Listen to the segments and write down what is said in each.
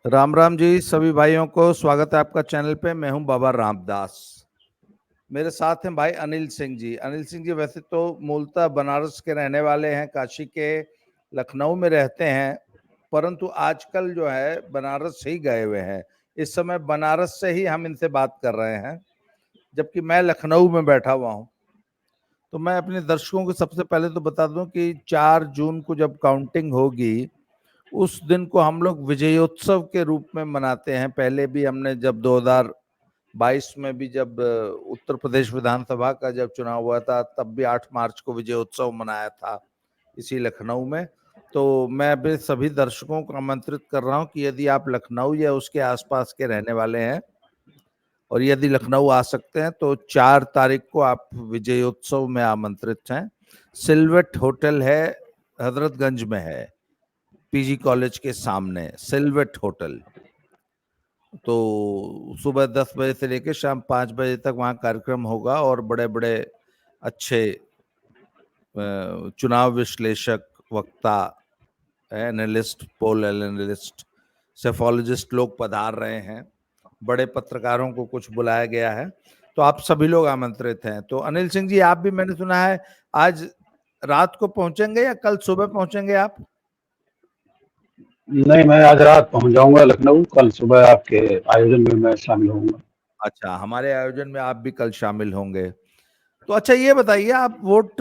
राम राम जी सभी भाइयों को स्वागत है आपका चैनल पे। मैं हूं बाबा रामदास। मेरे साथ हैं भाई अनिल सिंह जी। अनिल सिंह जी वैसे तो मूलतः बनारस के रहने वाले हैं, काशी के लखनऊ में रहते हैं, परंतु आजकल जो है बनारस ही गए हुए हैं। इस समय बनारस से ही हम इनसे बात कर रहे हैं, जबकि मैं लखनऊ में बैठा हुआ हूं। तो मैं अपने दर्शकों को सबसे पहले तो बता दूं कि 4 जून को जब काउंटिंग होगी, उस दिन को हम लोग विजयोत्सव के रूप में मनाते हैं। पहले भी हमने जब 2022 में भी जब उत्तर प्रदेश विधानसभा का जब चुनाव हुआ था, तब भी 8 मार्च को विजयोत्सव मनाया था इसी लखनऊ में। तो मैं अभी सभी दर्शकों को आमंत्रित कर रहा हूं कि यदि आप लखनऊ या उसके आसपास के रहने वाले हैं और यदि लखनऊ आ सकते हैं तो 4 तारीख को आप विजयोत्सव में आमंत्रित हैं। सिल्वेट होटल है, हजरतगंज में है, पीजी कॉलेज के सामने सिल्वेट होटल। तो सुबह 10 बजे से लेकर शाम 5 बजे तक वहाँ कार्यक्रम होगा और बड़े बड़े अच्छे चुनाव विश्लेषक, वक्ता, एनालिस्ट, पोल एनालिस्ट, सेफोलॉजिस्ट लोग पधार रहे हैं। बड़े पत्रकारों को कुछ बुलाया गया है, तो आप सभी लोग आमंत्रित हैं। तो अनिल सिंह जी, आप भी मैंने सुना है आज रात को पहुंचेंगे या कल सुबह पहुंचेंगे आप? नहीं, मैं आज रात पहुंच जाऊंगा लखनऊ। कल सुबह आपके आयोजन में मैं शामिल होऊंगा। अच्छा, हमारे आयोजन में आप भी कल शामिल होंगे। तो अच्छा ये बताइए, आप वोट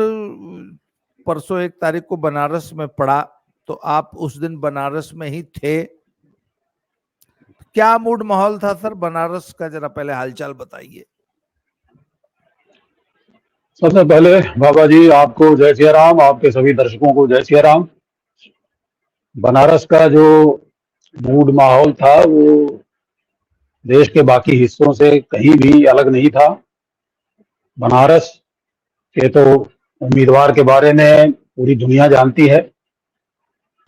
परसों 1 तारीख को बनारस में पड़ा, तो आप उस दिन बनारस में ही थे। क्या मूड माहौल था सर बनारस का, जरा पहले हालचाल बताइए। सबसे पहले बाबा जी आपको जय सिया राम, आपके सभी दर्शकों को जय सिया राम। बनारस का जो मूड माहौल था वो देश के बाकी हिस्सों से कहीं भी अलग नहीं था। बनारस के तो उम्मीदवार के बारे में पूरी दुनिया जानती है।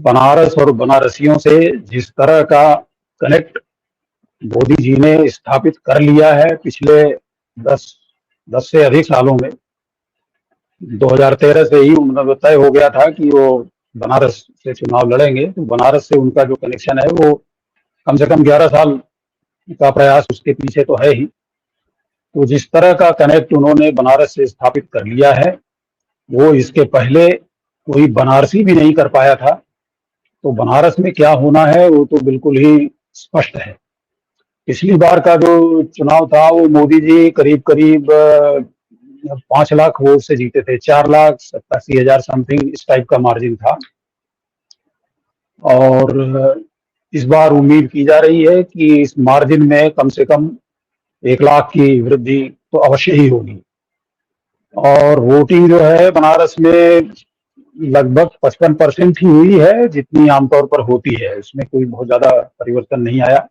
बनारस और बनारसियों से जिस तरह का कनेक्ट मोदी जी ने स्थापित कर लिया है पिछले 10 से अधिक सालों में, 2013 से ही उन्होंने तय हो गया था कि वो बनारस से चुनाव लड़ेंगे। तो बनारस से उनका जो कनेक्शन है वो कम से कम 11 साल का प्रयास उसके पीछे तो है ही। तो जिस तरह का कनेक्ट उन्होंने बनारस से स्थापित कर लिया है वो इसके पहले कोई बनारसी भी नहीं कर पाया था। तो बनारस में क्या होना है वो तो बिल्कुल ही स्पष्ट है। पिछली बार का जो चुनाव था वो मोदी जी करीब करीब 5 लाख वोट से जीते थे, 4,87,000 समथिंग इस टाइप का मार्जिन था। और इस बार उम्मीद की जा रही है कि इस मार्जिन में कम से कम 1 लाख की वृद्धि तो अवश्य ही होगी। और वोटिंग जो है बनारस में लगभग 55% ही हुई है, जितनी आमतौर पर होती है। उसमें कोई बहुत ज्यादा परिवर्तन नहीं आया।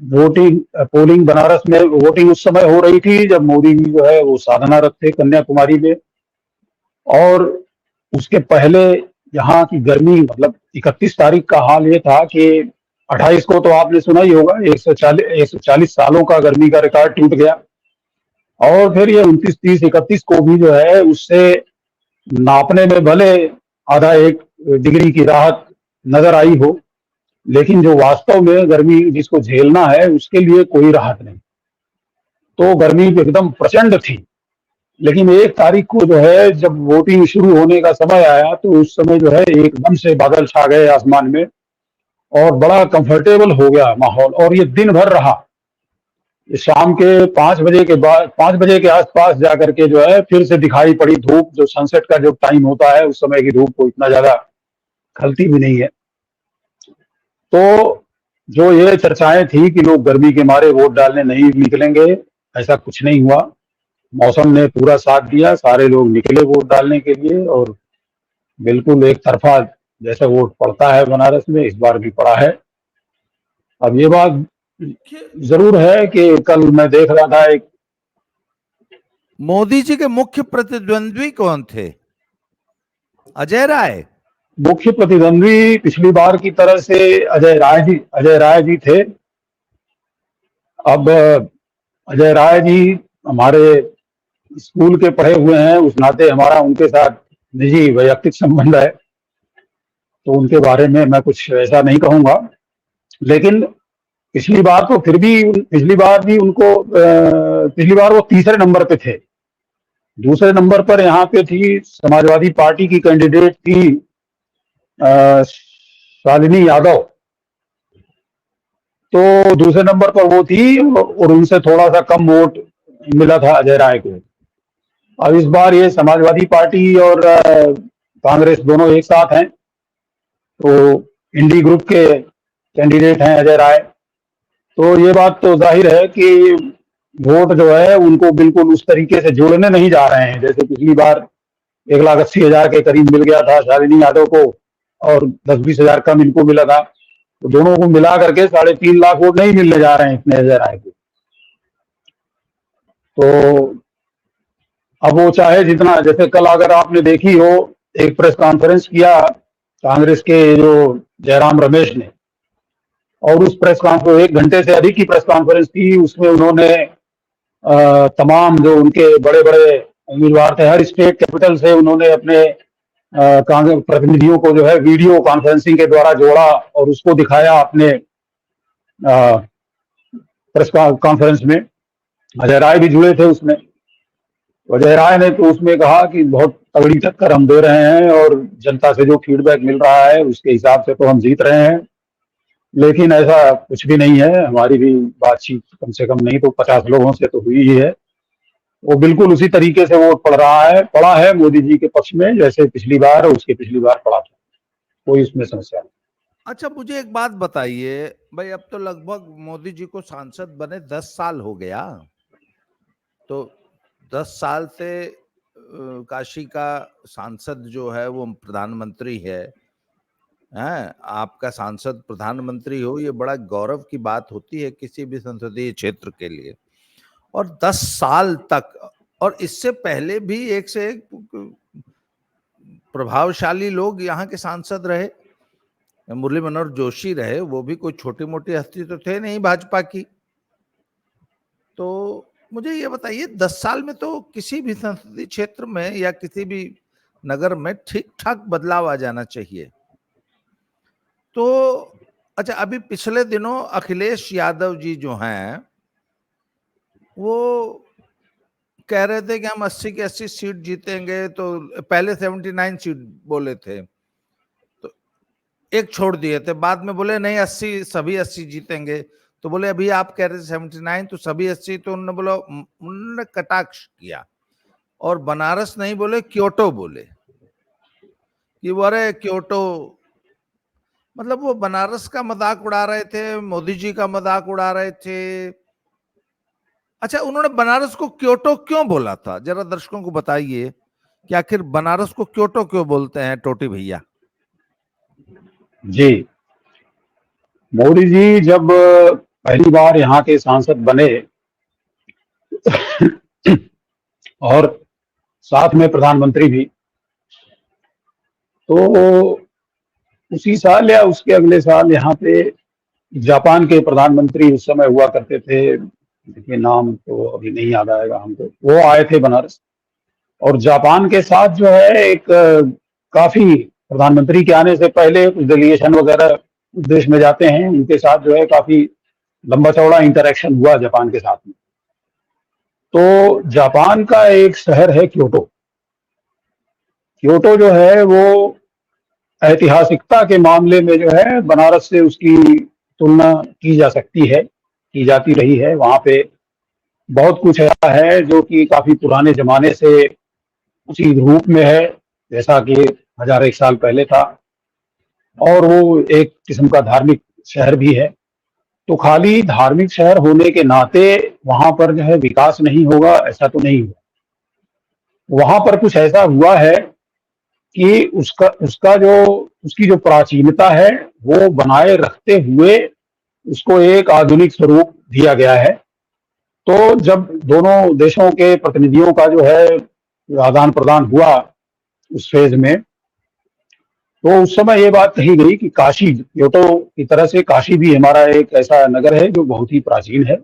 पोलिंग बनारस में वोटिंग उस समय हो रही थी जब मोदी जी जो है वो साधनारत थे कन्याकुमारी में। और उसके पहले यहाँ की गर्मी, मतलब 31 तारीख का हाल ये था कि 28 को तो आपने सुना ही होगा, 140 सालों का गर्मी का रिकॉर्ड टूट गया। और फिर ये 29, 30, 31 को भी जो है उससे नापने में भले आधा 1 डिग्री की राहत नजर आई हो, लेकिन जो वास्तव में गर्मी जिसको झेलना है उसके लिए कोई राहत नहीं। तो गर्मी एकदम प्रचंड थी। लेकिन 1 तारीख को जो है जब वोटिंग शुरू होने का समय आया तो उस समय जो है एकदम से बादल छा गए आसमान में और बड़ा कंफर्टेबल हो गया माहौल। और ये दिन भर रहा। शाम के 5 बजे के बाद, 5 बजे के आसपास जाकर के जो है फिर से दिखाई पड़ी धूप। जो सनसेट का जो टाइम होता है उस समय की धूप को इतना ज्यादा खलती भी नहीं है। तो जो ये चर्चाएं थी कि लोग गर्मी के मारे वोट डालने नहीं निकलेंगे, ऐसा कुछ नहीं हुआ। मौसम ने पूरा साथ दिया, सारे लोग निकले वोट डालने के लिए और बिल्कुल एक तरफा जैसा वोट पड़ता है बनारस में इस बार भी पड़ा है। अब ये बात जरूर है कि कल मैं देख रहा था एक मोदी जी के मुख्य प्रतिद्वंद्वी कौन थे? अजय राय। मुख्य प्रतिद्वंद्वी पिछली बार की तरह से अजय राय जी थे। अब अजय राय जी हमारे स्कूल के पढ़े हुए हैं, उस नाते हमारा उनके साथ निजी वैयक्तिक संबंध है, तो उनके बारे में मैं कुछ ऐसा नहीं कहूंगा। लेकिन पिछली बार तो फिर भी पिछली बार भी उनको पिछली बार वो तीसरे नंबर पे थे। दूसरे नंबर पर यहाँ पे थी समाजवादी पार्टी की कैंडिडेट थी शालिनी यादव। तो दूसरे नंबर पर वो थी और उनसे थोड़ा सा कम वोट मिला था अजय राय को। अब इस बार ये समाजवादी पार्टी और कांग्रेस दोनों एक साथ हैं, तो इंडी ग्रुप के कैंडिडेट हैं अजय राय। तो ये बात तो जाहिर है कि वोट जो है उनको बिल्कुल उस तरीके से जोड़ने नहीं जा रहे हैं जैसे पिछली बार 1,80,000 के करीब मिल गया था शालिनी यादव को और 10-20 हजार कम इनको मिला था। तो दोनों को मिला करके 3.5 लाख वोट नहीं मिलने जा रहे हैं इतने अजय राय को। तो अब वो चाहे जितना, जैसे कल अगर आपने देखी हो, एक प्रेस कॉन्फ्रेंस किया कांग्रेस के जो जयराम रमेश ने, और उस प्रेस कॉन्फ्रेंस 1 घंटे से अधिक की प्रेस कॉन्फ्रेंस थी। उसमें उन्होंने तमाम जो उनके बड़े बड़े उम्मीदवार थे हर स्टेट कैपिटल से, उन्होंने अपने कांग्रेस प्रतिनिधियों को जो है वीडियो कॉन्फ्रेंसिंग के द्वारा जोड़ा और उसको दिखाया अपने प्रेस कॉन्फ्रेंस में। अजय राय भी जुड़े थे उसमें। अजय राय ने तो उसमें कहा कि बहुत तगड़ी टक्कर हम दे रहे हैं और जनता से जो फीडबैक मिल रहा है उसके हिसाब से तो हम जीत रहे हैं, लेकिन ऐसा कुछ भी नहीं है। हमारी भी बातचीत कम से कम नहीं तो 50 लोगों से तो हुई ही है। वो बिल्कुल उसी तरीके से वोट पड़ा है मोदी जी के पक्ष में जैसे पिछली बार और उसके पिछली बार पड़ा था। कोई इसमें समस्या नहीं। अच्छा, मुझे एक बात बताइए भाई, अब तो लगभग मोदी जी को सांसद बने 10 साल हो गया, तो 10 साल से काशी का सांसद जो है वो प्रधानमंत्री है। हैं, आपका सांसद प्रधानमंत्री हो, ये बड़ा गौरव की बात होती है किसी भी संसदीय क्षेत्र के लिए। और 10 साल तक, और इससे पहले भी एक से एक प्रभावशाली लोग यहाँ के सांसद रहे। मुरली मनोहर जोशी रहे, वो भी कोई छोटी मोटी हस्ती तो थे नहीं भाजपा की। तो मुझे ये बताइए, 10 साल में तो किसी भी संसदीय क्षेत्र में या किसी भी नगर में ठीक ठाक बदलाव आ जाना चाहिए। तो अच्छा, अभी पिछले दिनों अखिलेश यादव जी जो हैं वो कह रहे थे कि हम 80 की 80 सीट जीतेंगे, तो पहले 79 सीट बोले थे, तो एक छोड़ दिए थे, बाद में बोले नहीं 80 सभी 80 जीतेंगे। तो बोले अभी आप कह रहे थे 79 तो सभी 80, तो उन्होंने बोला, उन्होंने कटाक्ष किया और बनारस नहीं बोले, क्योटो बोले कि वो अरे क्योटो, मतलब वो बनारस का मजाक उड़ा रहे थे, मोदी जी का मजाक उड़ा रहे थे। अच्छा, उन्होंने बनारस को क्योटो क्यों बोला था, जरा दर्शकों को बताइए कि आखिर बनारस को क्योटो क्यों बोलते हैं टोटी भैया? जी, मोदी जी जब पहली बार यहाँ के सांसद बने और साथ में प्रधानमंत्री भी, तो उसी साल या उसके अगले साल यहाँ पे जापान के प्रधानमंत्री उस समय हुआ करते थे, देखिए नाम तो अभी नहीं याद आएगा हमको, वो आए थे बनारस। और जापान के साथ जो है एक काफी, प्रधानमंत्री के आने से पहले कुछ डेलीगेशन वगैरह उस देश में जाते हैं, उनके साथ जो है काफी लंबा चौड़ा इंटरेक्शन हुआ जापान के साथ में। तो जापान का एक शहर है क्योटो। क्योटो जो है वो ऐतिहासिकता के मामले में जो है बनारस से उसकी तुलना की जा सकती है, की जाती रही है। वहां पे बहुत कुछ ऐसा है जो कि काफी पुराने जमाने से उसी रूप में है जैसा कि 1001 साल पहले था, और वो एक किस्म का धार्मिक शहर भी है। तो खाली धार्मिक शहर होने के नाते वहां पर जो है विकास नहीं होगा ऐसा तो नहीं हुआ। वहां पर कुछ ऐसा हुआ है कि उसकी जो प्राचीनता है वो बनाए रखते हुए उसको एक आधुनिक स्वरूप दिया गया है। तो जब दोनों देशों के प्रतिनिधियों का जो है आदान प्रदान हुआ उस फेज में, तो उस समय ये बात कही गई कि काशी, क्योटो की तरह से काशी भी हमारा एक ऐसा नगर है जो बहुत ही प्राचीन है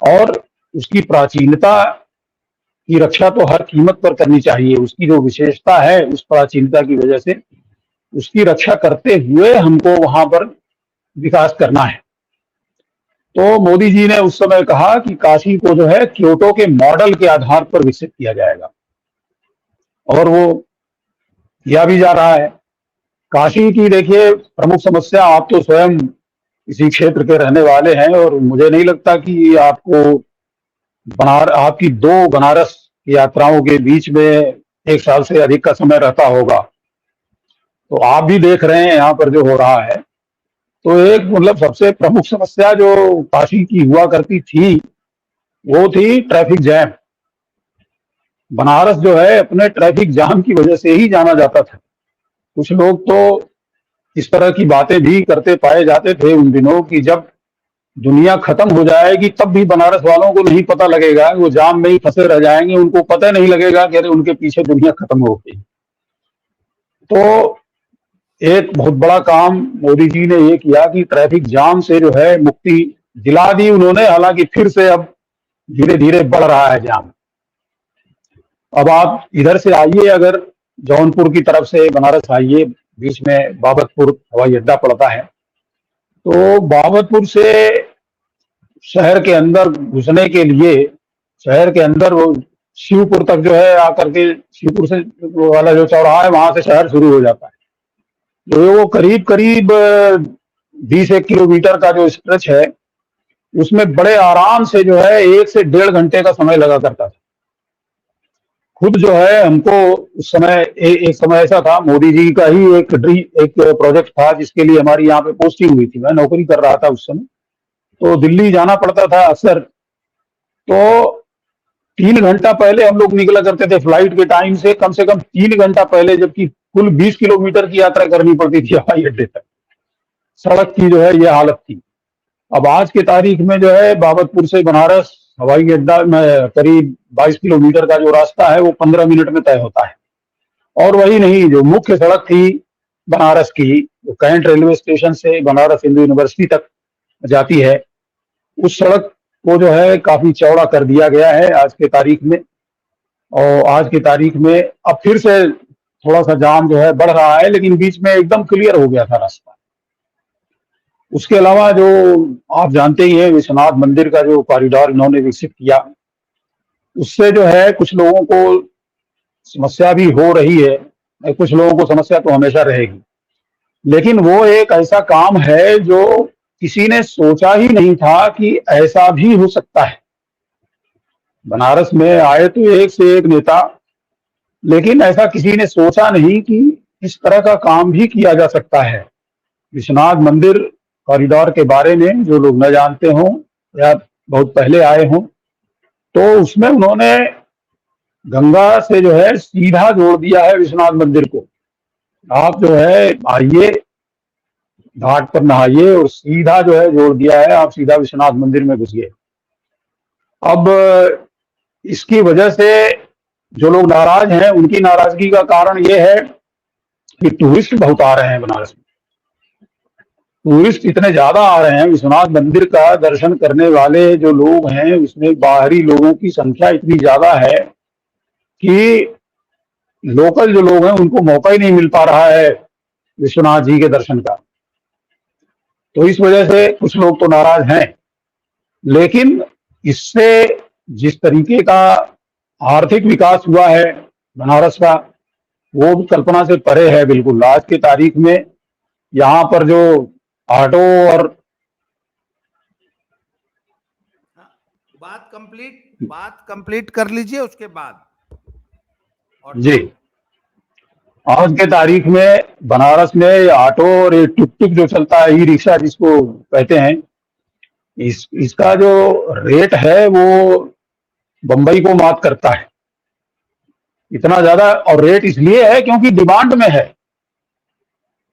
और उसकी प्राचीनता की रक्षा तो हर कीमत पर करनी चाहिए। उसकी जो विशेषता है उस प्राचीनता की वजह से उसकी रक्षा करते हुए हमको वहां पर विकास करना है। तो मोदी जी ने उस समय कहा कि काशी को जो है क्योटो के मॉडल के आधार पर विकसित किया जाएगा, और वो किया भी जा रहा है। काशी की देखिए प्रमुख समस्या, आप तो स्वयं इसी क्षेत्र के रहने वाले हैं, और मुझे नहीं लगता कि आपको आपकी 2 बनारस की यात्राओं के बीच में 1 साल से अधिक का समय रहता होगा। तो आप भी देख रहे हैं यहाँ पर जो हो रहा है। तो एक मतलब सबसे प्रमुख समस्या जो काशी की हुआ करती थी, वो थी ट्रैफिक जैम। बनारस जो है अपने ट्रैफिक जाम की वजह से ही जाना जाता था। कुछ लोग तो इस तरह की बातें भी करते पाए जाते थे उन दिनों कि जब दुनिया खत्म हो जाएगी तब भी बनारस वालों को नहीं पता लगेगा, वो जाम में ही फंसे रह जाएंगे, उनको पता नहीं लगेगा कि अरे उनके पीछे दुनिया खत्म हो गई। तो एक बहुत बड़ा काम मोदी जी ने ये किया कि ट्रैफिक जाम से जो है मुक्ति दिला दी उन्होंने। हालांकि फिर से अब धीरे धीरे बढ़ रहा है जाम। अब आप इधर से आइए, अगर जौनपुर की तरफ से बनारस आइए, बीच में बाबतपुर हवाई अड्डा पड़ता है, तो बाबतपुर से शहर के अंदर घुसने के लिए, शहर के अंदर वो शिवपुर तक जो है आकर के, शिवपुर से वाला जो चौराहा है वहां से शहर शुरू हो जाता है। तो वो करीब करीब 20-1 किलोमीटर का जो स्ट्रेच है, उसमें बड़े आराम से जो है 1 से 1.5 घंटे का समय लगा करता था। खुद जो है हमको उस समय एक समय ऐसा था, मोदी जी का ही एक प्रोजेक्ट था जिसके लिए हमारी यहाँ पे पोस्टिंग हुई थी। मैं नौकरी कर रहा था उस समय, तो दिल्ली जाना पड़ता था अक्सर। तो 3 घंटा पहले हम लोग निकला करते थे फ्लाइट के टाइम से कम 3 घंटा पहले, जबकि कुल 20 किलोमीटर की यात्रा करनी पड़ती थी हवाई अड्डे तक। सड़क की जो है ये हालत थी। अब आज की तारीख में जो है बाबतपुर से बनारस हवाई अड्डा में करीब 22 किलोमीटर का जो रास्ता है वो 15 मिनट में तय होता है। और वही नहीं, जो मुख्य सड़क थी बनारस की, जो कैंट रेलवे स्टेशन से बनारस हिंदू यूनिवर्सिटी तक जाती है, उस सड़क को जो है काफी चौड़ा कर दिया गया है आज के तारीख में। और आज की तारीख में अब फिर से थोड़ा सा जाम जो है बढ़ रहा है, लेकिन बीच में एकदम क्लियर हो गया था रास्ता। उसके अलावा जो आप जानते ही हैं, विश्वनाथ मंदिर का जो कॉरिडोर इन्होंने विकसित किया, उससे जो है कुछ लोगों को समस्या भी हो रही है। कुछ लोगों को समस्या तो हमेशा रहेगी, लेकिन वो एक ऐसा काम है जो किसी ने सोचा ही नहीं था कि ऐसा भी हो सकता है। बनारस में आए तो एक से एक नेता, लेकिन ऐसा किसी ने सोचा नहीं कि इस तरह का काम भी किया जा सकता है। विश्वनाथ मंदिर कॉरिडोर के बारे में जो लोग न जानते हों या बहुत पहले आए हों, तो उसमें उन्होंने गंगा से जो है सीधा जोड़ दिया है विश्वनाथ मंदिर को। आप जो है आइए, घाट पर नहाइए और सीधा जो है जोड़ दिया है, आप सीधा विश्वनाथ मंदिर में घुसिए। अब इसकी वजह से जो लोग नाराज हैं, उनकी नाराजगी का कारण ये है कि टूरिस्ट बहुत आ रहे हैं बनारस में। टूरिस्ट इतने ज्यादा आ रहे हैं, विश्वनाथ मंदिर का दर्शन करने वाले जो लोग हैं उसमें बाहरी लोगों की संख्या इतनी ज्यादा है कि लोकल जो लोग हैं उनको मौका ही नहीं मिल पा रहा है विश्वनाथ जी के दर्शन का। तो इस वजह से कुछ लोग तो नाराज हैं, लेकिन इससे जिस तरीके का आर्थिक विकास हुआ है बनारस का, वो कल्पना से परे है बिल्कुल। आज की तारीख में यहाँ पर जो ऑटो और बात कंप्लीट कर लीजिए उसके बाद। जी, आज के तारीख में बनारस में ऑटो और ये टुक टुक जो चलता है, ई रिक्शा जिसको कहते हैं, इसका जो रेट है वो बंबई को मात करता है। इतना ज्यादा, और रेट इसलिए है क्योंकि डिमांड में है।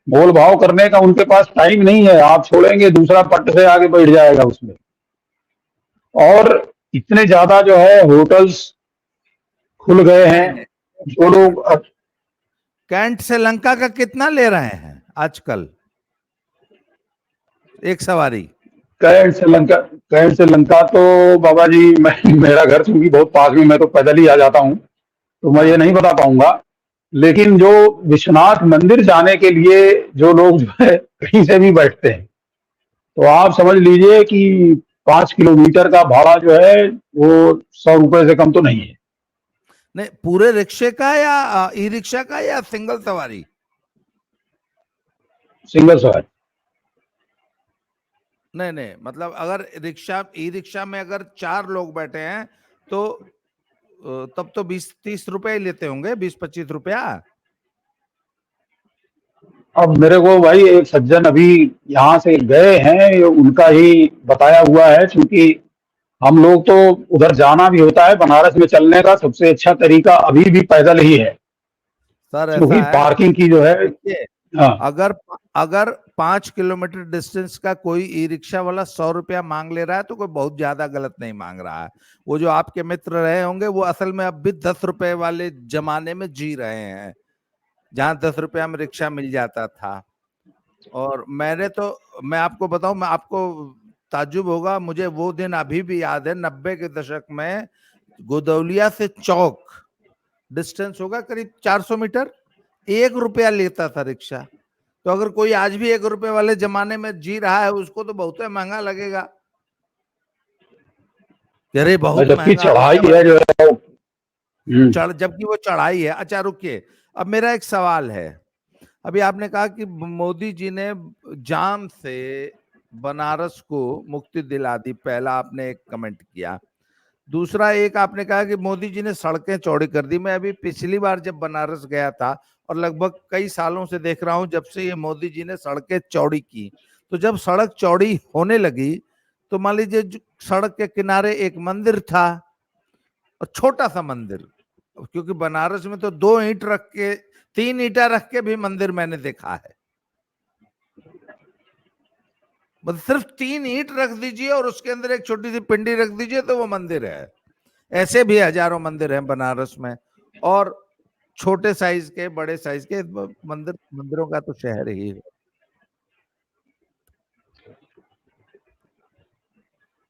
मोल भाव करने का उनके पास टाइम नहीं है, आप छोड़ेंगे दूसरा पट से आगे बैठ जाएगा उसमें। और इतने ज्यादा जो है होटल्स खुल गए हैं, जो लोग कैंट से लंका का कितना ले रहे हैं आजकल एक सवारी? कैंट से लंका तो बाबा जी, मेरा घर चूंकि बहुत पास में, मैं तो पैदल ही आ जाता हूँ, तो मैं ये नहीं बता पाऊंगा। लेकिन जो विश्वनाथ मंदिर जाने के लिए जो लोग जो है कहीं से भी बैठते हैं, तो आप समझ लीजिए कि 5 किलोमीटर का भाड़ा जो है वो 100 रुपए से कम तो नहीं है। नहीं, पूरे रिक्शे का या ई रिक्शा का या सिंगल सवारी? सिंगल सवारी। नहीं नहीं, मतलब अगर रिक्शा, ई रिक्शा में अगर 4 लोग बैठे हैं तो तब तो 20-30 रुपए ही लेते होंगे, 20-25 रुपया। अब मेरे को भाई एक सज्जन अभी यहाँ से गए हैं, ये उनका ही बताया हुआ है, क्योंकि हम लोग तो उधर जाना भी होता है। बनारस में चलने का सबसे अच्छा तरीका अभी भी पैदल ही है, सर ऐसा क्योंकि है, पार्किंग की जो है। देखिए, हाँ। अगर अगर 5 किलोमीटर डिस्टेंस का कोई ई रिक्शा वाला 100 रुपया मांग ले रहा है तो कोई बहुत ज्यादा गलत नहीं मांग रहा है। वो जो आपके मित्र रहे होंगे वो असल में अब भी 10 रुपए वाले जमाने में जी रहे हैं, जहां 10 रुपया में रिक्शा मिल जाता था। और मैं आपको बताऊं, मैं आपको ताज्जुब होगा, मुझे वो दिन अभी भी याद है, 90 के दशक में गोदौलिया से चौक डिस्टेंस होगा करीब 400 मीटर, 1 रुपया लेता था रिक्शा। तो अगर कोई आज भी 1 रुपए वाले जमाने में जी रहा है उसको तो बहुत महंगा लगेगा, अरे बहुत जबकि महंगा चढ़ाई भैया है जो है। जबकि वो चढ़ाई है। अच्छा रुकिए, अब मेरा एक सवाल है। अभी आपने कहा कि मोदी जी ने जाम से बनारस को मुक्ति दिला दी, पहला आपने एक कमेंट किया। दूसरा एक आपने कहा कि मोदी जी ने सड़कें चौड़ी कर दी। मैं अभी पिछली बार जब बनारस गया था, और लगभग कई सालों से देख रहा हूं जब से ये मोदी जी ने सड़कें चौड़ी की, तो जब सड़क चौड़ी होने लगी तो मान लीजिए सड़क के किनारे एक मंदिर था, और छोटा सा मंदिर, क्योंकि बनारस में तो 2 ईंट रख के, 3 ईंटा रख के भी मंदिर मैंने देखा है। मतलब सिर्फ 3 ईंट रख दीजिए और उसके अंदर एक छोटी सी पिंडी रख दीजिए तो वो मंदिर है। ऐसे भी हजारों मंदिर हैं बनारस में, और छोटे साइज के, बड़े साइज के मंदिरों का तो शहर ही है।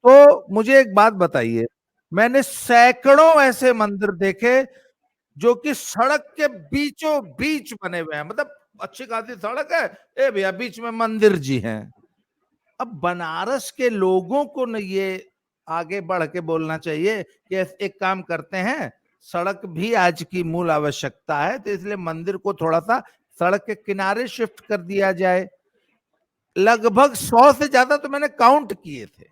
तो मुझे एक बात बताइए, मैंने सैकड़ों ऐसे मंदिर देखे जो कि सड़क के बीचों बीच बने हुए हैं, मतलब अच्छी खासी सड़क है, ए भैया बीच में मंदिर जी हैं। अब बनारस के लोगों को न ये आगे बढ़ के बोलना चाहिए कि एक काम करते हैं, सड़क भी आज की मूल आवश्यकता है, तो इसलिए मंदिर को थोड़ा सा सड़क के किनारे शिफ्ट कर दिया जाए। लगभग 100 से ज्यादा तो मैंने काउंट किए थे।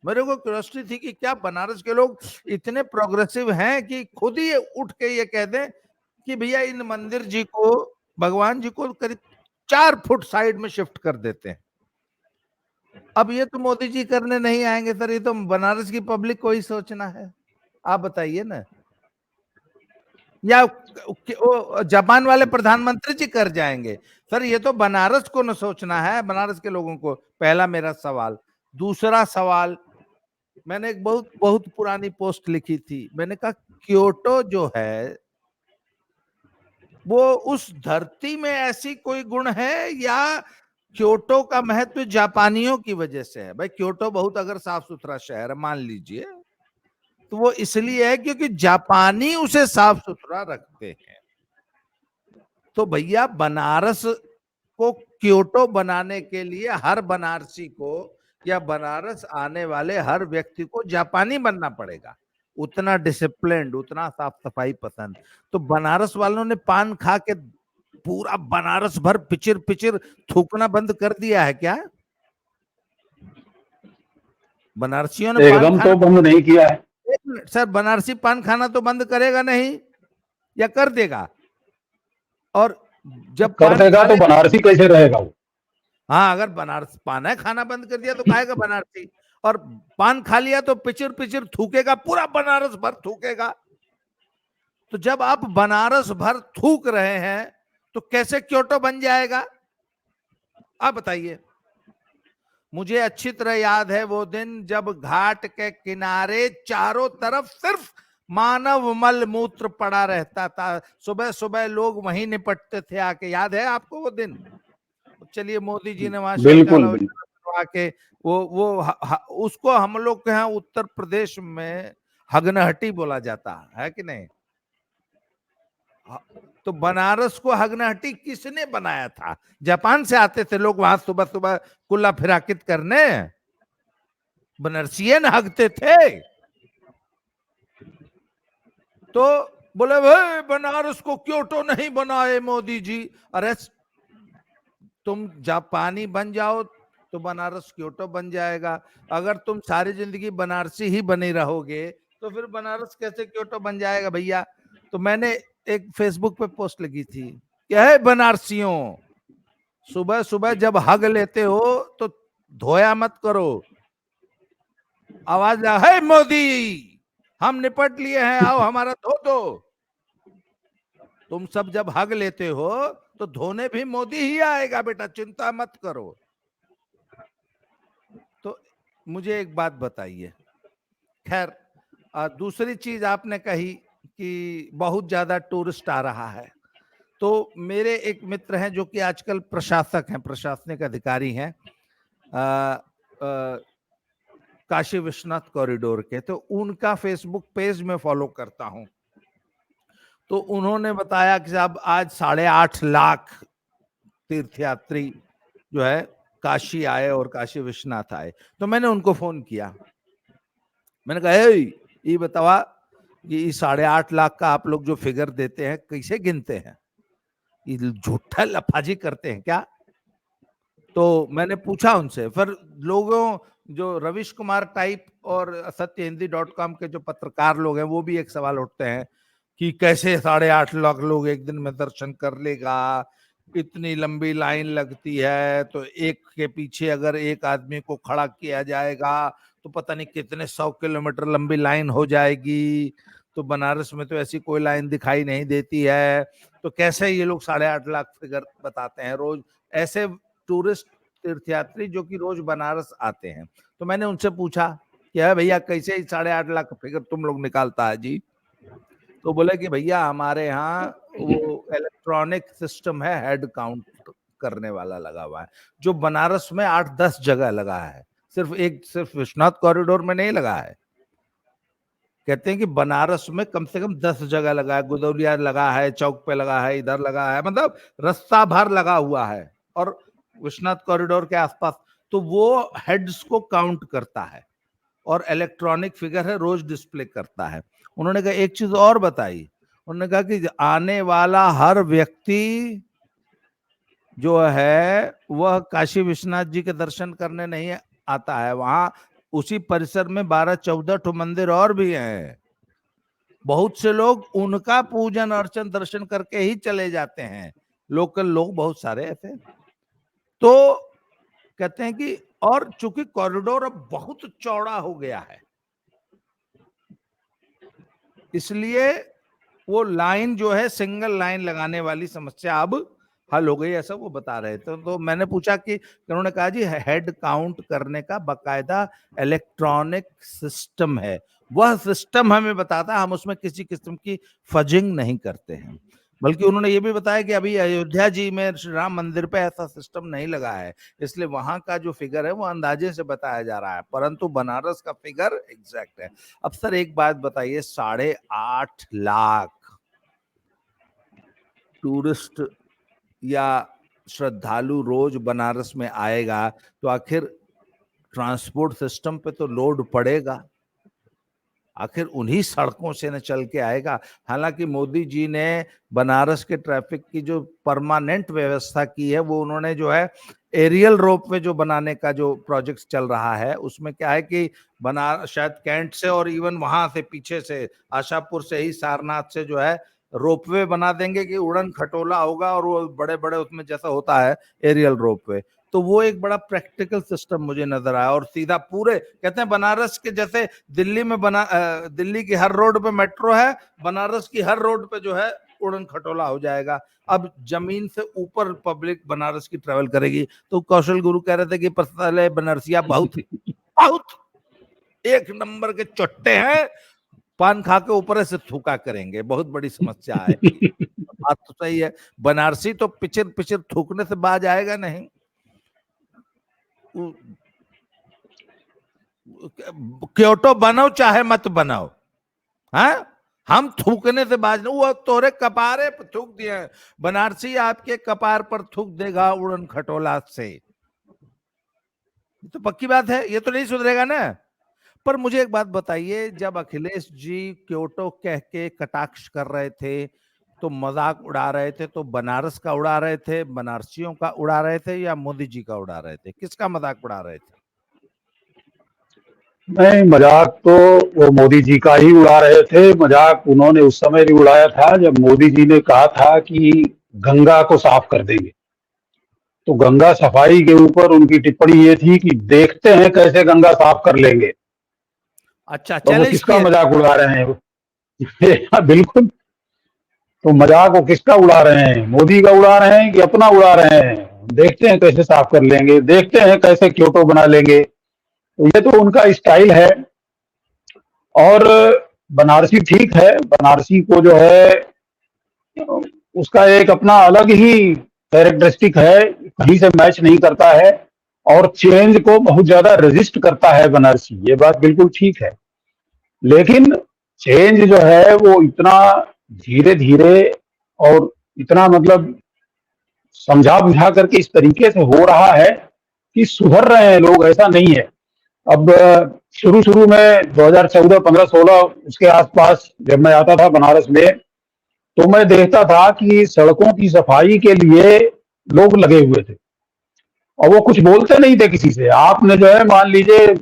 मेरे को क्यूरियोसिटी थी कि क्या बनारस के लोग इतने प्रोग्रेसिव हैं कि खुद ही उठ के ये कह दें कि भैया इन मंदिर जी को, भगवान जी को करीब 4 फुट साइड में शिफ्ट कर देते हैं। अब ये तो मोदी जी करने नहीं आएंगे सर, ये तो बनारस की पब्लिक को ही सोचना है। आप बताइए ना, या वो जापान वाले प्रधानमंत्री जी कर जाएंगे? सर ये तो बनारस को न सोचना है, बनारस के लोगों को। पहला मेरा सवाल। दूसरा सवाल, मैंने एक बहुत बहुत पुरानी पोस्ट लिखी थी, मैंने कहा क्योटो जो है वो उस धरती में ऐसी कोई गुण है, या क्योटो का महत्व जापानियों की वजह से है? भाई क्योटो बहुत अगर साफ सुथरा शहर है मान लीजिए, तो वो इसलिए है क्योंकि जापानी उसे साफ सुथरा रखते हैं। तो भैया बनारस को क्योटो बनाने के लिए हर बनारसी को या बनारस आने वाले हर व्यक्ति को जापानी बनना पड़ेगा, उतना डिसिप्लिन्ड, उतना साफ सफाई पसंद। तो बनारस वालों ने पान खा के पूरा बनारस भर पिचिर पिचिर थूकना बंद कर दिया है क्या? बनारसियों ने पान एकदम खाना, तो बंद नहीं किया है। एक मिनट सर, बनारसी पान खाना तो बंद करेगा नहीं या कर देगा? और जब कर पान देगा खा तो लेगा, बनारसी कैसे रहेगा वो। हाँ अगर बनारस पान है खाना बंद कर दिया तो खाएगा बनारसी, और पान खा लिया तो पिचिर पिचिर थूकेगा, पूरा बनारस भर थूकेगा। तो जब आप बनारस भर थूक रहे हैं तो कैसे क्योटो बन जाएगा? आप बताइए। मुझे अच्छी तरह याद है वो दिन जब घाट के किनारे चारों तरफ सिर्फ मानव मल मूत्र पड़ा रहता था, सुबह सुबह लोग वहीं निपटते थे आके। याद है आपको वो दिन? चलिए मोदी जी ने वहां बिल्कुल शौचालय बिल्कुल। बनवा के उसको हम लोग के यहाँ उत्तर प्रदेश में हगनहटी बोला जाता है कि नहीं? तो बनारस को हगनाहटी किसने बनाया था? जापान से आते थे लोग वहां सुबह सुबह कुल्ला फिराकित करने, बनारसिये न हगते थे। तो बोले भाई बनारस को क्योटो नहीं बनाए मोदी जी। अरे तुम जापानी बन जाओ तो बनारस क्योटो बन जाएगा, अगर तुम सारी जिंदगी बनारसी ही बने रहोगे तो फिर बनारस कैसे क्योटो बन जाएगा भैया। तो मैंने एक फेसबुक पे पोस्ट लगी थी, क्या है बनारसियों, सुबह सुबह जब हग लेते हो तो धोया मत करो, आवाज है मोदी हम निपट लिए हैं आओ हमारा धो दो। तुम सब जब हग लेते हो तो धोने भी मोदी ही आएगा बेटा, चिंता मत करो। तो मुझे एक बात बताइए, खैर दूसरी चीज आपने कही कि बहुत ज्यादा टूरिस्ट आ रहा है, तो मेरे एक मित्र हैं जो कि आजकल प्रशासक हैं, प्रशासनिक अधिकारी हैं काशी विश्वनाथ कॉरिडोर के, तो उनका फेसबुक पेज में फॉलो करता हूं। तो उन्होंने बताया कि साहब आज 8.5 लाख तीर्थयात्री जो है काशी आए और काशी विश्वनाथ आए। तो मैंने उनको फोन किया, मैंने कहा ये बतावा कि 8.5 लाख का आप लोग जो फिगर देते हैं कैसे गिनते हैं, ये झूठा लफाजी करते हैं क्या? तो मैंने पूछा उनसे, फिर लोगों जो रविश कुमार टाइप और सत्यहिंदी.com के जो पत्रकार लोग हैं वो भी एक सवाल उठते हैं कि कैसे 8.5 लाख लोग एक दिन में दर्शन कर लेगा, इतनी लंबी लाइन लगती है, तो एक के पीछे अगर एक आदमी को खड़ा किया जाएगा तो पता नहीं कितने 100 किलोमीटर लंबी लाइन हो जाएगी। तो बनारस में तो ऐसी कोई लाइन दिखाई नहीं देती है, तो कैसे ये लोग 8.5 लाख फिगर बताते हैं रोज, ऐसे टूरिस्ट तीर्थयात्री जो कि रोज बनारस आते हैं। तो मैंने उनसे पूछा कि है भैया कैसे 8.5 लाख फिगर तुम लोग निकालता है जी? तो बोले कि भैया हमारे यहाँ वो इलेक्ट्रॉनिक सिस्टम है, हेड काउंट करने वाला लगा हुआ है, जो बनारस में 8-10 जगह लगा है, सिर्फ विश्वनाथ कॉरिडोर में नहीं लगा है। कहते हैं कि बनारस में कम से कम 10 जगह लगा है, गुदौलिया लगा है, चौक पे लगा है, इधर लगा है, मतलब रास्ता भर लगा हुआ है और विश्वनाथ कॉरिडोर के आसपास। तो वो हेड्स को काउंट करता है और इलेक्ट्रॉनिक फिगर है, रोज डिस्प्ले करता है। उन्होंने कहा एक चीज और बताई, उन्होंने कहा कि आने वाला हर व्यक्ति जो है वह काशी विश्वनाथ जी के दर्शन करने नहीं आता है, वहां उसी परिसर में 12-14 ठो मंदिर और भी हैं, बहुत से लोग उनका पूजन अर्चन दर्शन करके ही चले जाते हैं, लोकल लोग बहुत सारे ऐसे। तो कहते हैं कि और चूंकि कॉरिडोर अब बहुत चौड़ा हो गया है, इसलिए वो लाइन जो है सिंगल लाइन लगाने वाली समस्या अब हल हो गई, ऐसा वो बता रहे थे। तो मैंने पूछा कि उन्होंने कहा जी हेड काउंट करने का बकायदा इलेक्ट्रॉनिक सिस्टम है, वह सिस्टम हमें बताता है, हम उसमें किसी किस्म की फजिंग नहीं करते हैं। बल्कि उन्होंने ये भी बताया कि अभी अयोध्या जी में श्री राम मंदिर पे ऐसा सिस्टम नहीं लगा है, इसलिए वहां का जो फिगर है वो अंदाजे से बताया जा रहा है, परंतु बनारस का फिगर एग्जैक्ट है। अब सर एक बात बताइए, 8.5 लाख टूरिस्ट या श्रद्धालु रोज बनारस में आएगा तो आखिर ट्रांसपोर्ट सिस्टम पे तो लोड पड़ेगा, आखिर उन्हीं सड़कों से न चल के आएगा। हालांकि मोदी जी ने बनारस के ट्रैफिक की जो परमानेंट व्यवस्था की है वो उन्होंने जो है एरियल रोपवे जो बनाने का जो प्रोजेक्ट चल रहा है उसमें क्या है कि बनारस शायद कैंट से और इवन वहां से पीछे से आशापुर से ही सारनाथ से जो है रोपवे बना देंगे कि उड़न खटोला होगा और वो बड़े बड़े उसमें जैसा होता है एरियल रोपवे। तो वो एक बड़ा प्रैक्टिकल सिस्टम मुझे नजर आया, और सीधा पूरे कहते हैं बनारस के जैसे दिल्ली में दिल्ली की हर रोड पे मेट्रो है, बनारस की हर रोड पे जो है उड़न खटोला हो जाएगा। अब जमीन से ऊपर पब्लिक बनारस की ट्रेवल करेगी। तो कौशल गुरु कह रहे थे कि पहले बनारसिया बहुत बहुत एक नंबर के चट्टे हैं, पान खा के ऊपर से थूका करेंगे, बहुत बड़ी समस्या आएगी। बात तो सही है, बनारसी तो पिचर पिचर थूकने से बाज आएगा नहीं। क्योटो बनाओ चाहे मत बनाओ, हाँ हम थूकने से बाज नहीं, वो तोरे कपारे पर थूक दिए हैं। बनारसी आपके कपार पर थूक देगा उड़न खटोला से, ये तो पक्की बात है, ये तो नहीं सुधरेगा ना। पर मुझे एक बात बताइए, जब अखिलेश जी क्योटो कह के कटाक्ष कर रहे थे, तो मजाक उड़ा रहे थे, तो बनारस का उड़ा रहे थे, बनारसियों का उड़ा रहे थे, या मोदी जी का उड़ा रहे थे? किसका मजाक उड़ा रहे थे? नहीं, मजाक तो वो मोदी जी का ही उड़ा रहे थे। मजाक उन्होंने उस समय भी उड़ाया था जब मोदी जी ने कहा था कि गंगा को साफ कर देंगे। तो गंगा सफाई के ऊपर उनकी टिप्पणी ये थी कि देखते हैं कैसे गंगा साफ कर लेंगे। अच्छा, तो वो चैलेंज किसका किए थे। मजाक उड़ा रहे हैं वो? हाँ, बिल्कुल। तो मजाक वो किसका उड़ा रहे हैं? मोदी का उड़ा रहे हैं कि अपना उड़ा रहे हैं? देखते हैं कैसे साफ कर लेंगे, देखते हैं कैसे क्योटो बना लेंगे। तो ये तो उनका स्टाइल है। और बनारसी ठीक है, बनारसी को जो है उसका एक अपना अलग ही कैरेक्टरिस्टिक है, कहीं से मैच नहीं करता है और चेंज को बहुत ज्यादा रेजिस्ट करता है बनारसी, ये बात बिल्कुल ठीक है। लेकिन चेंज जो है वो इतना धीरे धीरे और इतना मतलब समझा बुझा करके इस तरीके से हो रहा है कि सुधर रहे हैं लोग, ऐसा नहीं है। अब शुरू शुरू में 2014 15 16 उसके आसपास जब मैं आता था बनारस में, तो मैं देखता था कि सड़कों की सफाई के लिए लोग लगे हुए थे और वो कुछ बोलते नहीं थे किसी से। आपने जो है मान लीजिए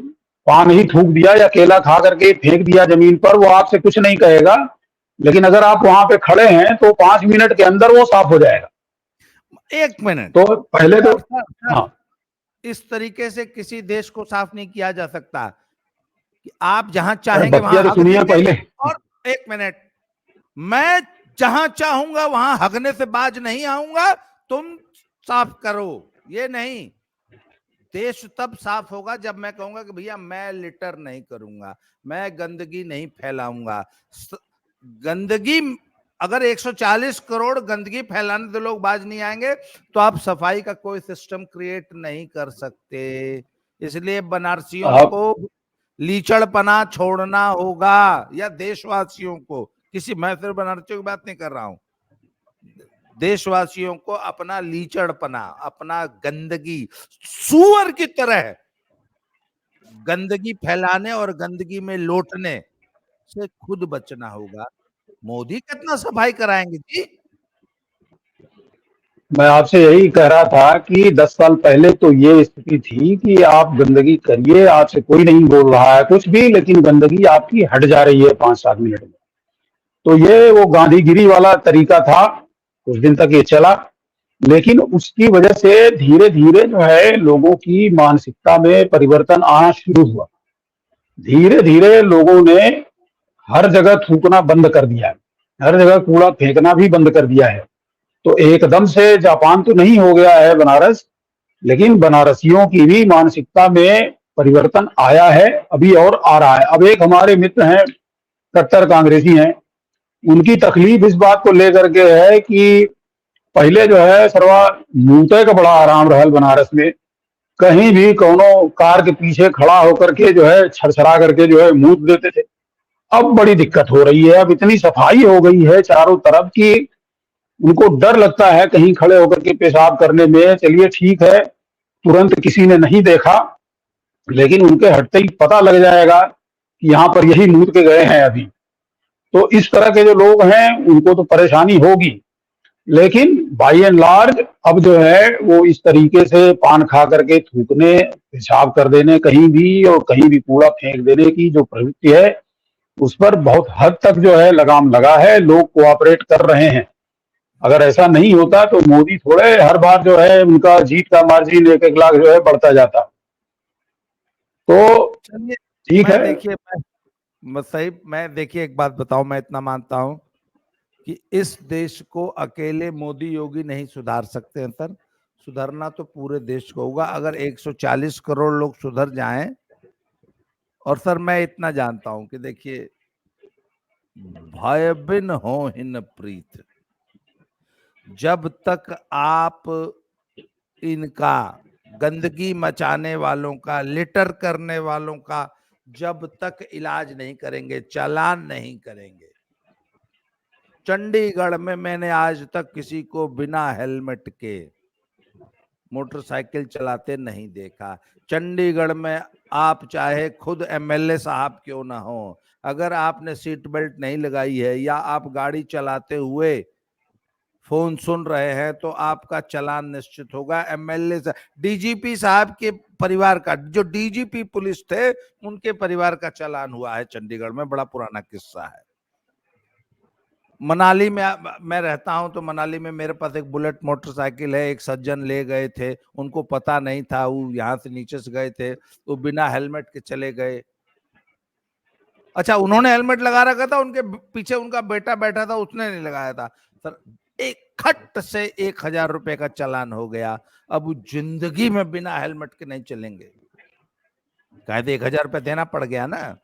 पान ही थूक दिया या केला खा करके फेंक दिया जमीन पर, वो आपसे कुछ नहीं कहेगा। लेकिन अगर आप वहां पे खड़े हैं तो 5 मिनट के अंदर वो साफ हो जाएगा। एक मिनट। तो पहले तो सर, हाँ, इस तरीके से किसी देश को साफ नहीं किया जा सकता कि आप जहां अरे चाहेंगे वहां बतिया तो हग सुनिए देंगे। पहले। और एक मिनट, मैं जहां चाहूंगा वहां हगने से बाज नहीं आऊंगा, तुम साफ करो, ये नहीं। देश तब साफ होगा जब मैं कहूंगा कि भैया मैं लिटर नहीं करूंगा, मैं गंदगी नहीं फैलाऊंगा। गंदगी, अगर 140 करोड़ गंदगी फैलाने तो लोग बाज नहीं आएंगे, तो आप सफाई का कोई सिस्टम क्रिएट नहीं कर सकते। इसलिए बनारसियों आप को लीचड़पना छोड़ना होगा, या देशवासियों को, किसी, मैं सिर्फ बनारसियों की बात नहीं कर रहा हूं, देशवासियों को अपना लीचड़पना, अपना गंदगी, सुअर की तरह गंदगी फैलाने और गंदगी में लौटने से खुद बचना होगा। मोदी कितना सफाई कराएंगे जी? मैं आपसे यही कह रहा था कि 10 साल पहले तो ये स्थिति थी कि आप गंदगी करिए, आपसे कोई नहीं बोल रहा है कुछ भी, लेकिन गंदगी आपकी हट जा रही है 5 7 मिनट में। तो ये वो गांधीगिरी वाला तरीका था, कुछ दिन तक ये चला। लेकिन उसकी वजह से धीरे धीरे जो है लोगों की मानसिकता में परिवर्तन आना शुरू हुआ। धीरे धीरे लोगों ने हर जगह थूकना बंद कर दिया है, हर जगह कूड़ा फेंकना भी बंद कर दिया है। तो एकदम से जापान तो नहीं हो गया है बनारस, लेकिन बनारसियों की भी मानसिकता में परिवर्तन आया है अभी और आ रहा है। अब एक हमारे मित्र हैं, कट्टर कांग्रेसी हैं, उनकी तकलीफ इस बात को लेकर के है कि पहले जो है सरवा मूते का बड़ा आराम रहल बनारस में। कहीं भी कोनो कार के पीछे खड़ा होकर के जो है छरछरा करके जो है मूत देते थे। अब बड़ी दिक्कत हो रही है, अब इतनी सफाई हो गई है चारों तरफ कि उनको डर लगता है कहीं खड़े होकर के पेशाब करने में। चलिए ठीक है, तुरंत किसी ने नहीं देखा, लेकिन उनके हटते ही पता लग जाएगा कि यहाँ पर यही मूत के गए हैं अभी। तो इस तरह के जो लोग हैं उनको तो परेशानी होगी। लेकिन बाई एंड लार्ज अब जो है वो इस तरीके से पान खा करके थूकने, पेशाब कर देने कहीं भी और कहीं भी कूड़ा फेंक देने की जो प्रवृत्ति है, उस पर बहुत हद तक जो है लगाम लगा है, लोग कोऑपरेट कर रहे हैं। अगर ऐसा नहीं होता तो मोदी थोड़े हर बार जो है उनका जीत का मार्जिन 1 1 लाख जो है बढ़ता जाता। तो चलिए, ठीक मैं है। देखिए, मैं सही, मैं देखिए एक बात बताऊं, मैं इतना मानता हूं कि इस देश को अकेले मोदी योगी नहीं सुधार सकते हैं सर। सुधरना तो पूरे देश को होगा। अगर 140 करोड़ लोग सुधर जाएं, और सर मैं इतना जानता हूं कि देखिए, भय बिन होहिन प्रीत, जब तक आप इनका, गंदगी मचाने वालों का, लिटर करने वालों का जब तक इलाज नहीं करेंगे, चालान नहीं करेंगे, चंडीगढ़ में मैंने आज तक किसी को बिना हेलमेट के मोटरसाइकिल चलाते नहीं देखा। चंडीगढ़ में आप चाहे खुद एमएलए साहब क्यों ना हो, अगर आपने सीट बेल्ट नहीं लगाई है या आप गाड़ी चलाते हुए फोन सुन रहे हैं तो आपका चालान निश्चित होगा। एमएलए से डीजीपी साहब के परिवार का, जो डीजीपी पुलिस थे उनके परिवार का चालान हुआ है चंडीगढ़ में, बड़ा पुराना किस्सा है। मनाली में मैं रहता हूं तो मनाली में मेरे पास एक बुलेट मोटरसाइकिल है, एक सज्जन ले गए थे, उनको पता नहीं था, वो यहाँ से नीचे से गए थे, तो बिना हेलमेट के चले गए। अच्छा, उन्होंने हेलमेट लगा रखा था, उनके पीछे उनका बेटा बैठा था, उसने नहीं लगाया था सर, एक खट से 1000 रुपए का चालान हो गया। अब वो जिंदगी में बिना हेलमेट के नहीं चलेंगे, कायदे 1000 रुपए देना पड़ गया ना।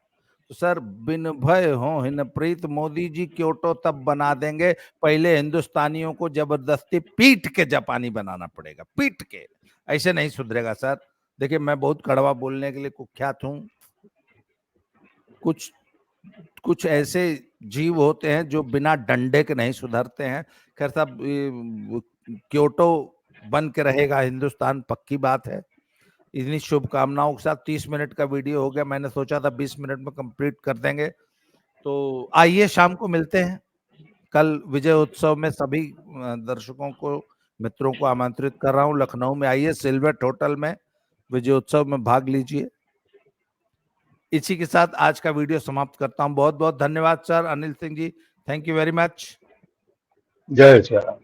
तो सर, बिन भय हो हिन प्रीत, मोदी जी क्योटो तब बना देंगे, पहले हिंदुस्तानियों को जबरदस्ती पीट के जापानी बनाना पड़ेगा, पीट के, ऐसे नहीं सुधरेगा सर। देखिए, मैं बहुत कड़वा बोलने के लिए कुख्यात हूं, कुछ कुछ ऐसे जीव होते हैं जो बिना डंडे के नहीं सुधरते हैं। खैर साहब, क्योटो बन के रहेगा हिंदुस्तान, पक्की बात है। इतनी शुभकामनाओं के साथ 30 मिनट का वीडियो हो गया, मैंने सोचा था 20 मिनट में कंप्लीट कर देंगे। तो आइए शाम को मिलते हैं। कल विजय उत्सव में सभी दर्शकों को, मित्रों को आमंत्रित कर रहा हूं, लखनऊ में आइए, सिल्वेट होटल में विजय उत्सव में भाग लीजिए। इसी के साथ आज का वीडियो समाप्त करता हूं। बहुत बहुत धन्यवाद sir Anil Singh ji, thank you very much. जय श्री राम।